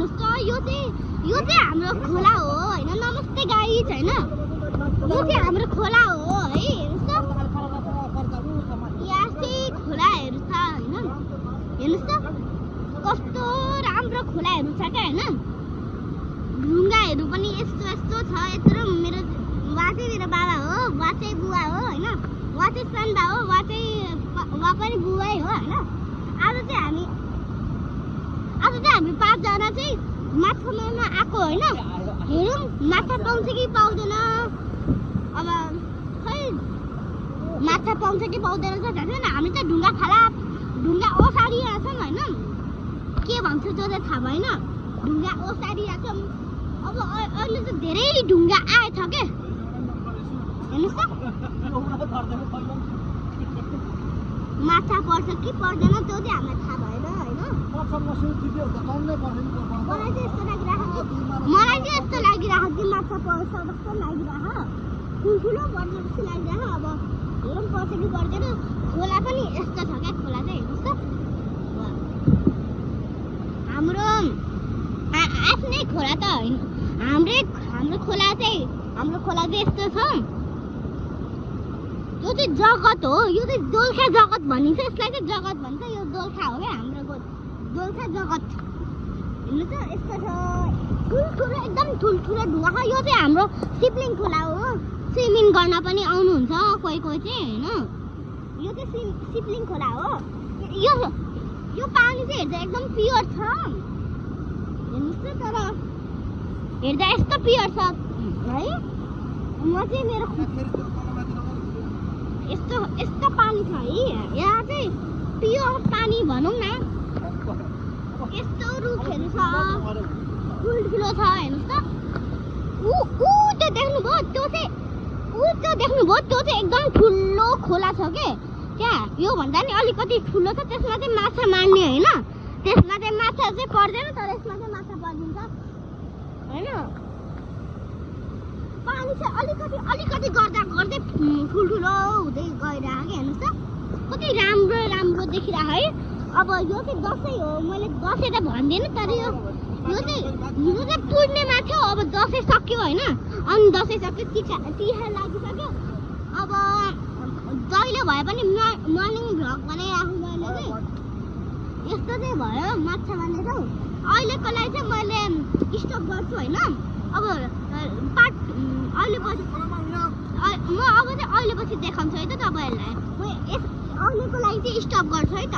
हेर्नुस् त यो चाहिँ हाम्रो खोला हो हैन नमस्ते गाइज हैन यो चाहिँ हाम्रो खोला हो है हेर्नुस् त यहाँ चाहिँ खोलाहरू छ हैन हेर्नुस् त कस्तो राम्रो खोलाहरू छ क्या हैन ढुङ्गाहरू पनि यस्तो छ यत्रो मेरो वा चाहिँ मेरो बाबा हो वा चाहिँ बुवा हो हैन वा चाहिँ सन्दा हो वा पनि बुवै हो हैन आज चाहिँ हामी पाँचजना चाहिँ माछा मार्न आएको हैन हेरौँ माछा पाउँछ कि पाउँदैन अब खै माछा पाउँछ कि पाउँदैन त थाहा हामी त ढुङ्गा ओसारिरहेको छौँ हैन के भन्छ त्यो चाहिँ थाहा भएन ढुङ्गा ओसारिरहेको छौँ अब अहिले त धेरै ढुङ्गा आएछ के हेर्नुस् त माछा पर्छ कि पर्दैन त्यो चाहिँ हामीलाई थाहा भएन हैन मलाई चाहिँ यस्तो लागिरहेको कि माछा पर्छ जस्तो लागिरहेको ठुल्ठुलो पर्छ जस्तो लागिरहेको अब हेरौँ पर्छ कि पर्दैन खोला पनि यस्तो छ क्या खोला चाहिँ हेर्नुहोस् त हाम्रो आफ्नै खोला त होइन हाम्रो खोला चाहिँ यस्तो छ यो चाहिँ जगत हो यो चाहिँ दोलखा जगत भनिन्छ यसलाई चाहिँ जगत भन्छ यो दोलखा हो क्या हाम्रो दोलखा जगत हेर्नु त यस्तो छ ठुल्ठुलो एकदम ठुल्ठुलो ढुङ्गा छ यो चाहिँ हाम्रो सिप्लिङ खोला हो स्विमिङ गर्न पनि आउनुहुन्छ कोही चाहिँ हैन यो चाहिँ सिप्लिङ खोला हो यो पानी चाहिँ हेर्दा एकदम प्योर छ हेर्नुस् त तर हेर्दा यस्तो प्योर छ है म चाहिँ मेरो यस्तो पानी छ है यहाँ चाहिँ प्योर पानी भनौँ न यस्तो रुखहरू छ ठुल्ठुलो छ हेर्नुहोस् त त्यो देख्नुभयो त्यो चाहिँ एकदम ठुलो खोला छ के क्या यो भन्दा नि अलिकति ठुलो छ त्यसमा चाहिँ माछा मार्ने होइन त्यसमा चाहिँ माछा चाहिँ पर्दैन तर यसमा चाहिँ माछा परिदिन्छ होइन पानी चाहिँ अलिकति गर्दै ठुल्ठुलो हुँदै गइरहेको कि हेर्नुहोस् त कति राम्रो देखिरहेको है अब यो चाहिँ दसैँ हो मैले दसैँ त भन्दिनँ तर यो चाहिँ पूर्णिमा थियो अब दसैँ सक्यो होइन अनि दसैँ सक्यो तिहार लागिसक्यो अब जहिले भए पनि मर्निङ भ्लग बनाइराख्नु मैले चाहिँ यस्तो चाहिँ भयो माछा मार्ने ठाउँ अहिलेको लागि चाहिँ मैले स्टप गर्छु होइन अब पार्ट अहिले पछि देखाउँछु है त तपाईँहरूलाई म अहिलेको लागि चाहिँ स्टप गर्छु है त